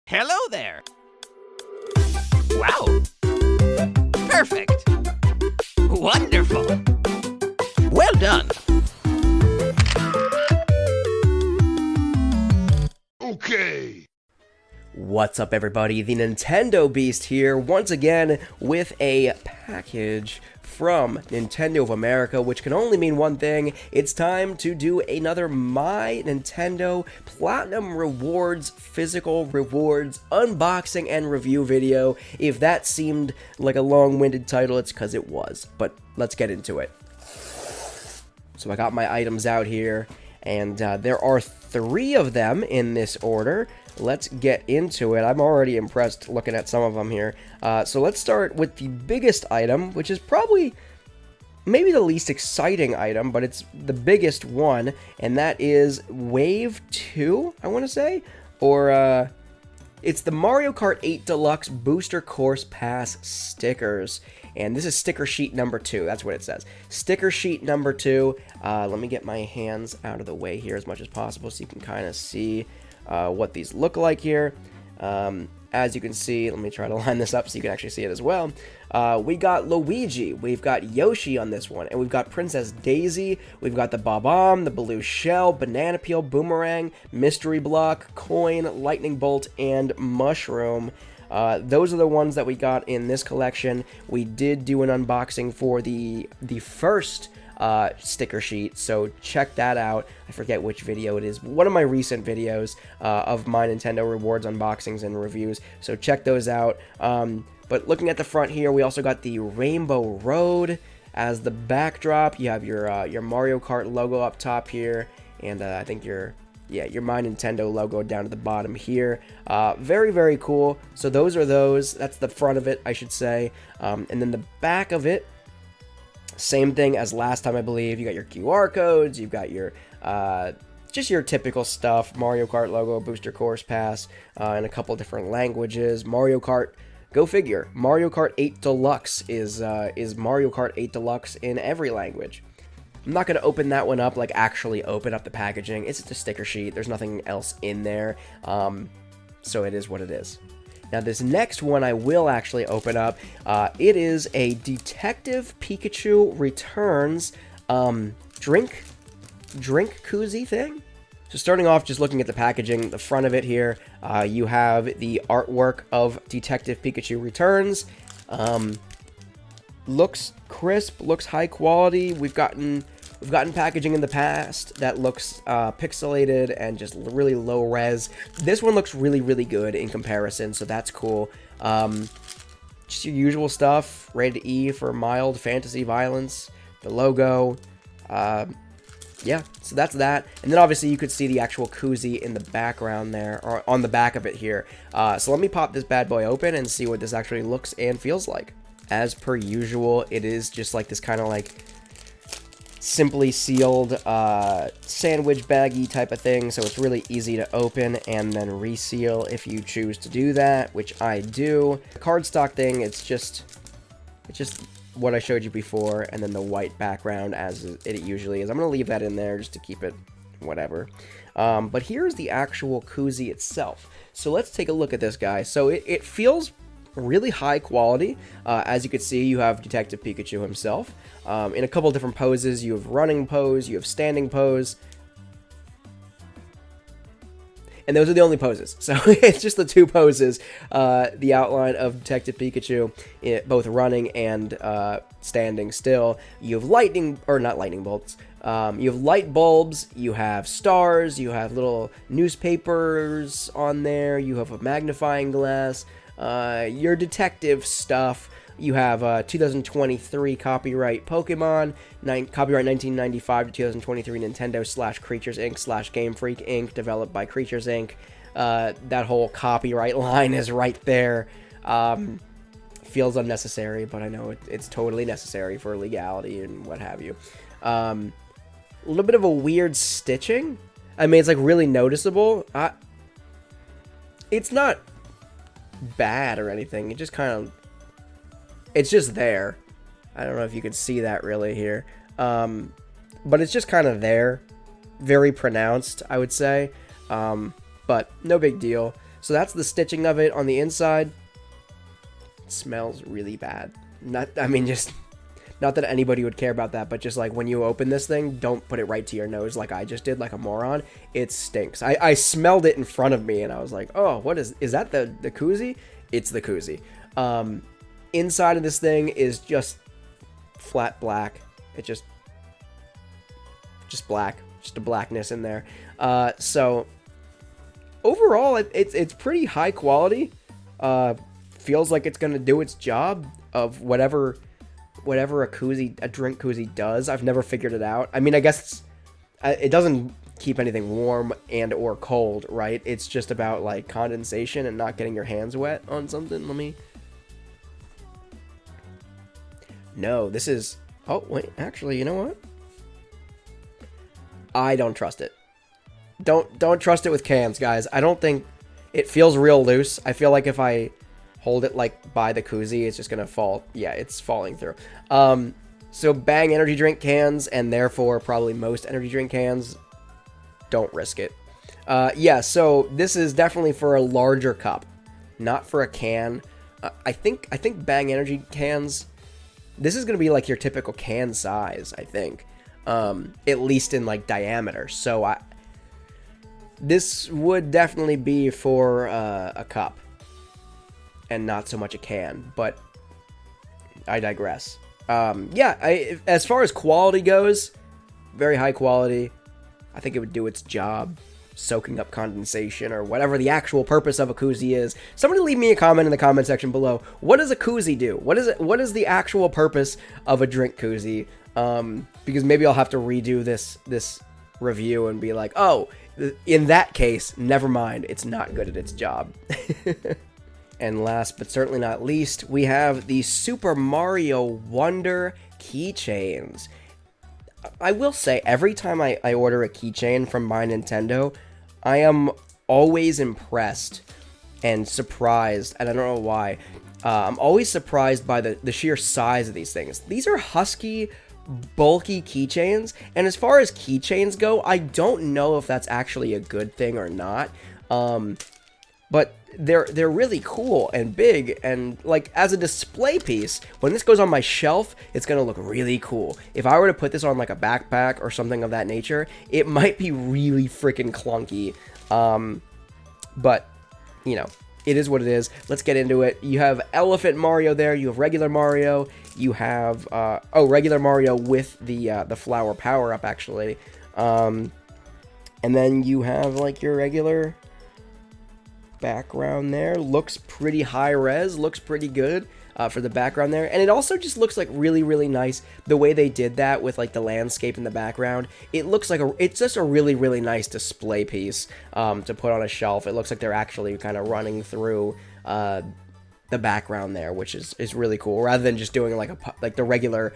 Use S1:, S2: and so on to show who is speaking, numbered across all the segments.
S1: Hello there! Wow! Perfect! Wonderful! Well done!
S2: Okay!
S3: What's up, everybody? The Nintendo Beast here, once again with a package from Nintendo of America, which can only mean one thing. It's time to do another My Nintendo Platinum Rewards, physical rewards, unboxing and review video. If that seemed like a long-winded title, it's because it was. But let's get into it. So I got my items out here, and there are 3 of them in this order. Let's get into it. I'm already impressed looking at some of them here. So let's start with the biggest item, which is probably maybe the least exciting item, but it's the biggest one, and that is Wave 2, I want to say? Or, it's the Mario Kart 8 Deluxe Booster Course Pass stickers. And this is sticker sheet number 2. That's what it says. Sticker sheet number 2. Let me get my hands out of the way here as much as possible so you can kind of see what these look like here. As you can see, let me try to line this up so you can actually see it as well. We got Luigi, we've got Yoshi on this one, and we've got Princess Daisy, we've got the Bob-omb, the Blue Shell, Banana Peel, Boomerang, Mystery Block, Coin, Lightning Bolt, and Mushroom. Those are the ones that we got in this collection. We did do an unboxing for the first sticker sheet, so check that out. I forget which video it is, one of my recent videos of my Nintendo Rewards unboxings and reviews, so check those out. But looking at the front here, we also got the Rainbow Road as the backdrop. You have your Mario Kart logo up top here, and I think your My Nintendo logo down at the bottom here. Very, very cool. So those are those. That's the front of it, I should say. And then the back of it, same thing as last time, I believe. You got your QR codes, you've got your just your typical stuff. Mario Kart logo, Booster Course Pass, in a couple different languages. Mario Kart, go figure. Mario Kart 8 Deluxe is Mario Kart 8 Deluxe in every language. I'm not going to open that one up, like actually open up the packaging. It's just a sticker sheet. There's nothing else in there. So it is what it is. Now, this next one I will actually open up. It is a Detective Pikachu Returns drink koozie thing. So starting off, just looking at the packaging, the front of it here, you have the artwork of Detective Pikachu Returns. Looks crisp, looks high quality. We've gotten packaging in the past that looks pixelated and just really low res. This one looks really, really good in comparison, so that's cool. Just your usual stuff. Rated E for mild fantasy violence. The logo. Yeah, so that's that. And then obviously you could see the actual koozie in the background there, or on the back of it here. So let me pop this bad boy open and see what this actually looks and feels like. As per usual, it is just like this kind of like simply sealed sandwich baggy type of thing, so it's really easy to open and then reseal if you choose to do that, which I do. The cardstock thing, it's just what I showed you before, and then the white background as it usually is. I'm going to leave that in there just to keep it whatever. But here's the actual koozie itself. So let's take a look at this guy. So it feels really high quality. As you can see, you have Detective Pikachu himself in a couple different poses. You have running pose, you have standing pose, and those are the only poses. So it's just the 2 poses, the outline of Detective Pikachu, both running and standing still. You have not lightning bolts. You have light bulbs, you have stars, you have little newspapers on there, you have a magnifying glass, your detective stuff. You have 2023 copyright Pokemon, copyright 1995 to 2023 Nintendo / Creatures Inc. / Game Freak Inc. developed by Creatures Inc. That whole copyright line is right there. Feels unnecessary, but I know it's totally necessary for legality and what have you. A little bit of a weird stitching. I mean, it's like really noticeable. It's not bad or anything. It just kind of, it's just there. I don't know if you can see that really here, but it's just kind of there, very pronounced, I would say, but no big deal. So that's the stitching of it on the inside. It smells really bad. Just not that anybody would care about that, but just like when you open this thing, don't put it right to your nose like I just did, like a moron. It stinks. I smelled it in front of me and I was like, oh, what is that the koozie? It's the koozie. Inside of this thing is just flat black. It just black, just a blackness in there. So overall, it's pretty high quality. Feels like it's gonna do its job of whatever a drink koozie does. I've never figured it out. I mean, I guess it doesn't keep anything warm and or cold, right? It's just about like condensation and not getting your hands wet on something. No, this is... Oh, wait, actually, you know what? I don't trust it. Don't trust it with cans, guys. I don't think... It feels real loose. I feel like if I hold it, like, by the koozie, it's just gonna fall. Yeah, it's falling through. So Bang energy drink cans, and therefore probably most energy drink cans, don't risk it. Yeah, so this is definitely for a larger cup, not for a can. I think Bang energy cans... This is going to be like your typical can size, I think. At least in like diameter. So this would definitely be for a cup. And not so much a can. But I digress. Yeah, as far as quality goes, very high quality. I think it would do its job. Soaking up condensation or whatever the actual purpose of a koozie is. Somebody leave me a comment in the comment section below. What does a koozie do? What is the actual purpose of a drink koozie? Because maybe I'll have to redo this review and be like, oh, in that case, never mind. It's not good at its job. And last but certainly not least, we have the Super Mario Wonder keychains. I will say, every time I order a keychain from My Nintendo, I am always impressed and surprised, and I don't know why. I'm always surprised by the sheer size of these things. These are husky, bulky keychains, and as far as keychains go, I don't know if that's actually a good thing or not. But they're really cool and big, and like as a display piece, when this goes on my shelf, it's gonna look really cool. If I were to put this on like a backpack or something of that nature, it might be really freaking clunky. But you know, it is what it is. Let's get into it. You have Elephant Mario there. You have regular Mario. You have regular Mario with the flower power up actually, and then you have like your regular background there. Looks pretty high res, looks pretty good for the background there, and it also just looks like really nice the way they did that with like the landscape in the background. It looks like it's just a really nice display piece to put on a shelf. It looks like they're actually kind of running through the background there, which is really cool, rather than just doing like the regular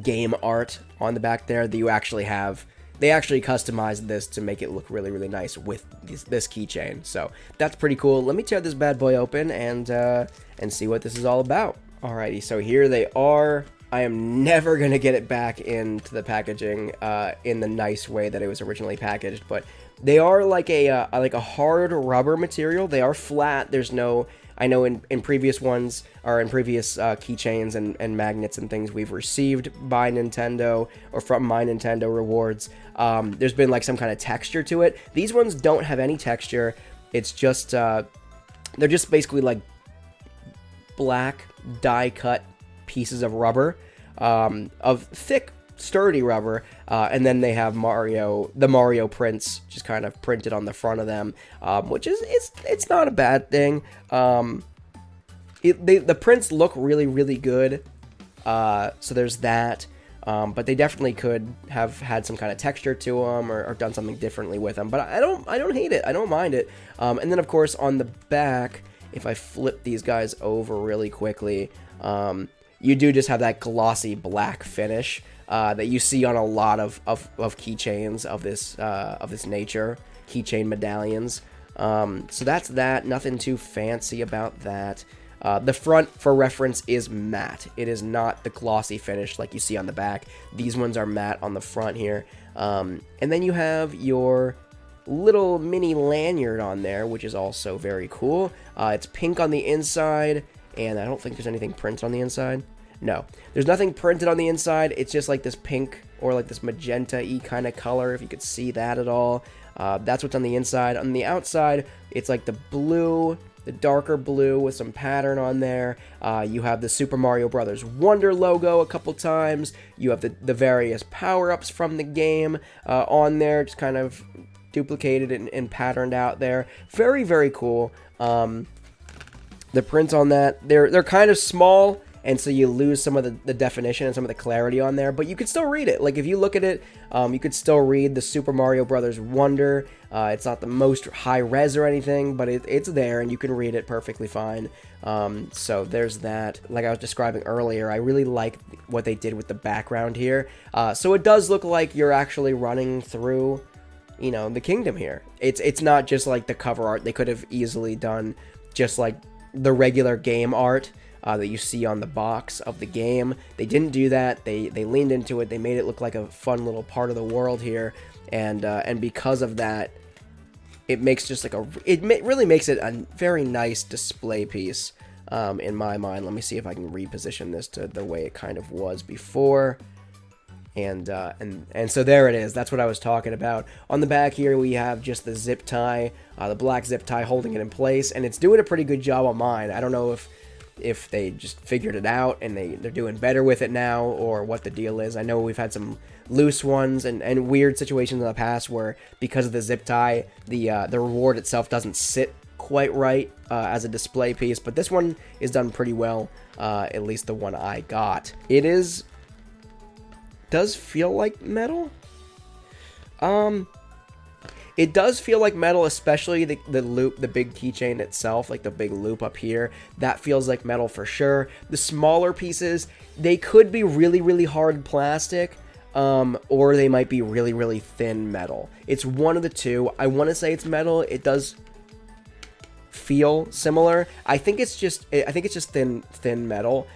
S3: game art on the back there that you actually have. They actually customized this to make it look really nice with this keychain. So that's pretty cool. Let me tear this bad boy open and see what this is all about. Alrighty, so here they are. I am never gonna get it back into the packaging in the nice way that it was originally packaged, but they are like a hard rubber material. They are flat. There's no... I know in previous ones, or in previous keychains and magnets and things we've received by Nintendo, or from My Nintendo Rewards, there's been like some kind of texture to it. These ones don't have any texture. It's just, they're just basically like black die-cut pieces of rubber, of thick, sturdy rubber, and then they have the Mario prints just kind of printed on the front of them, which is it's not a bad thing. The prints look really good, so there's that, but they definitely could have had some kind of texture to them or done something differently with them, but I don't hate it. I don't mind it. And then of course on the back, if I flip these guys over really quickly, you do just have that glossy black finish that you see on a lot of keychains of this nature, keychain medallions. So that's that. Nothing too fancy about that. The front, for reference, is matte. It is not the glossy finish like you see on the back. These ones are matte on the front here. And then you have your little mini lanyard on there, which is also very cool. It's pink on the inside, and I don't think there's anything printed on the inside. No, there's nothing printed on the inside. It's just like this pink or like this magenta-y kind of color, if you could see that at all. That's what's on the inside. On the outside, it's like the blue, the darker blue with some pattern on there. You have the Super Mario Brothers Wonder logo a couple times. You have the various power-ups from the game on there, just kind of duplicated and patterned out there. Very, very cool. The prints on that, they're kind of small, and so you lose some of the definition and some of the clarity on there, but you could still read it. Like, if you look at it, you could still read the Super Mario Brothers Wonder. It's not the most high-res or anything, but it's there, and you can read it perfectly fine. So there's that. Like I was describing earlier, I really like what they did with the background here. So it does look like you're actually running through, you know, the kingdom here. It's not just like the cover art. They could have easily done just like the regular game art that you see on the box of the game. They didn't do that. They leaned into it. They made it look like a fun little part of the world here, and because of that, it makes just like really makes it a very nice display piece in my mind. Let me see if I can reposition this to the way it kind of was before. And so there it is. That's what I was talking about. On the back here, we have just the zip tie, the black zip tie holding it in place, and it's doing a pretty good job on mine. I don't know if they just figured it out and they're doing better with it now, or what the deal is. I know we've had some loose ones and weird situations in the past where, because of the zip tie, the reward itself doesn't sit quite right as a display piece, but this one is done pretty well, at least the one I got. It does feel like metal. It does feel like metal, especially the loop, the big keychain itself, like the big loop up here. That feels like metal for sure. The smaller pieces, they could be really, really hard plastic, or they might be really, really thin metal. It's one of the two. I want to say it's metal. It does feel similar. I think it's just thin metal.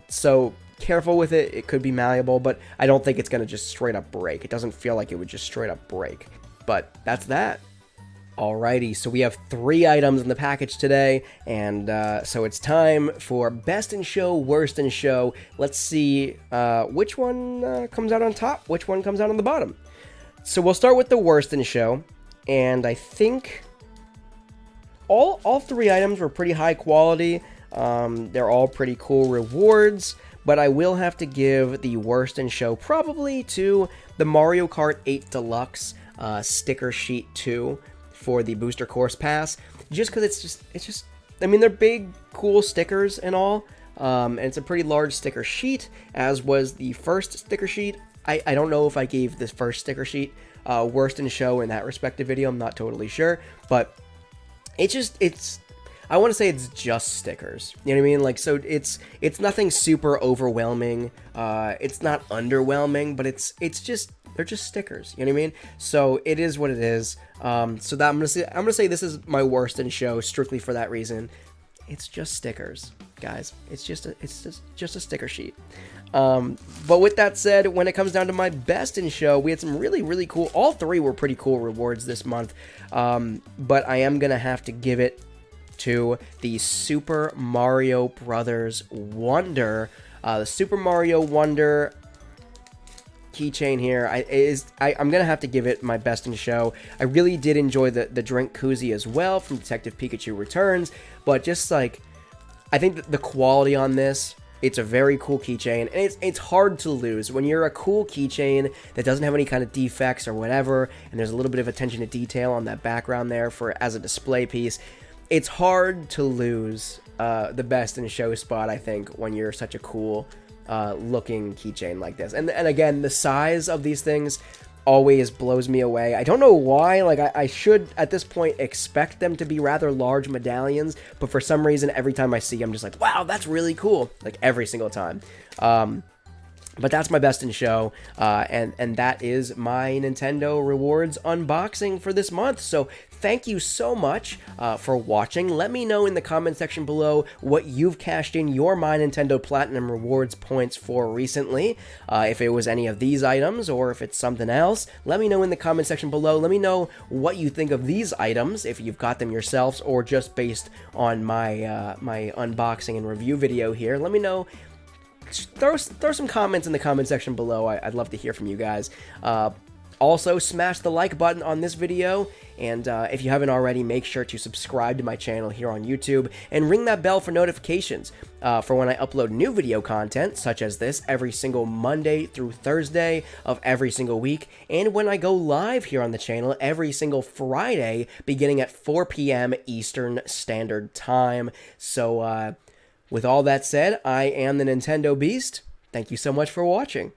S3: So careful with it. It could be malleable, but I don't think it's going to just straight up break. It doesn't feel like it would just straight up break. But that's that. Alrighty, so we have 3 items in the package today, and so it's time for Best in Show, Worst in Show. Let's see which one comes out on top, which one comes out on the bottom. So we'll start with the Worst in Show, and I think all 3 items were pretty high quality. They're all pretty cool rewards, but I will have to give the Worst in Show probably to the Mario Kart 8 Deluxe sticker sheet 2 for the Booster Course Pass, just because it's just I mean, they're big cool stickers and all, and it's a pretty large sticker sheet, as was the first sticker sheet. I don't know if I gave this first sticker sheet Worst in Show in that respective video. I'm not totally sure, but I want to say it's just stickers. You know what I mean? Like, so it's nothing super overwhelming. It's not underwhelming, but they're just stickers. You know what I mean? So it is what it is. So that I'm gonna say this is my Worst in Show strictly for that reason. It's just stickers, guys. It's just a sticker sheet. But with that said, when it comes down to my Best in Show, we had some really, really cool. All 3 were pretty cool rewards this month. But I am gonna have to give it to the Super Mario Brothers Wonder. The Super Mario Wonder keychain here I'm gonna have to give it my Best in Show. I really did enjoy the drink koozie as well from Detective Pikachu Returns, but just like, I think that the quality on this, it's a very cool keychain, and it's hard to lose when you're a cool keychain that doesn't have any kind of defects or whatever, and there's a little bit of attention to detail on that background there as a display piece. It's hard to lose the Best in Show spot, I think, when you're such a cool looking keychain like this. And again, the size of these things always blows me away. I don't know why. Like, I should at this point expect them to be rather large medallions, but for some reason every time I see them, I'm just like, wow, that's really cool, like every single time. But that's my best in show, and that is my Nintendo Rewards unboxing for this month. So thank you so much for watching. Let me know in the comment section below what you've cashed in your My Nintendo Platinum Rewards points for recently. If it was any of these items or if it's something else, let me know in the comment section below. Let me know what you think of these items, if you've got them yourselves or just based on my my unboxing and review video here. Let me know. Throw some comments in the comment section below. I'd love to hear from you guys. Also, smash the like button on this video, and if you haven't already, make sure to subscribe to my channel here on YouTube, and ring that bell for notifications for when I upload new video content, such as this, every single Monday through Thursday of every single week, and when I go live here on the channel every single Friday, beginning at 4 p.m. Eastern Standard Time. So, with all that said, I am the Nintendo Beast. Thank you so much for watching.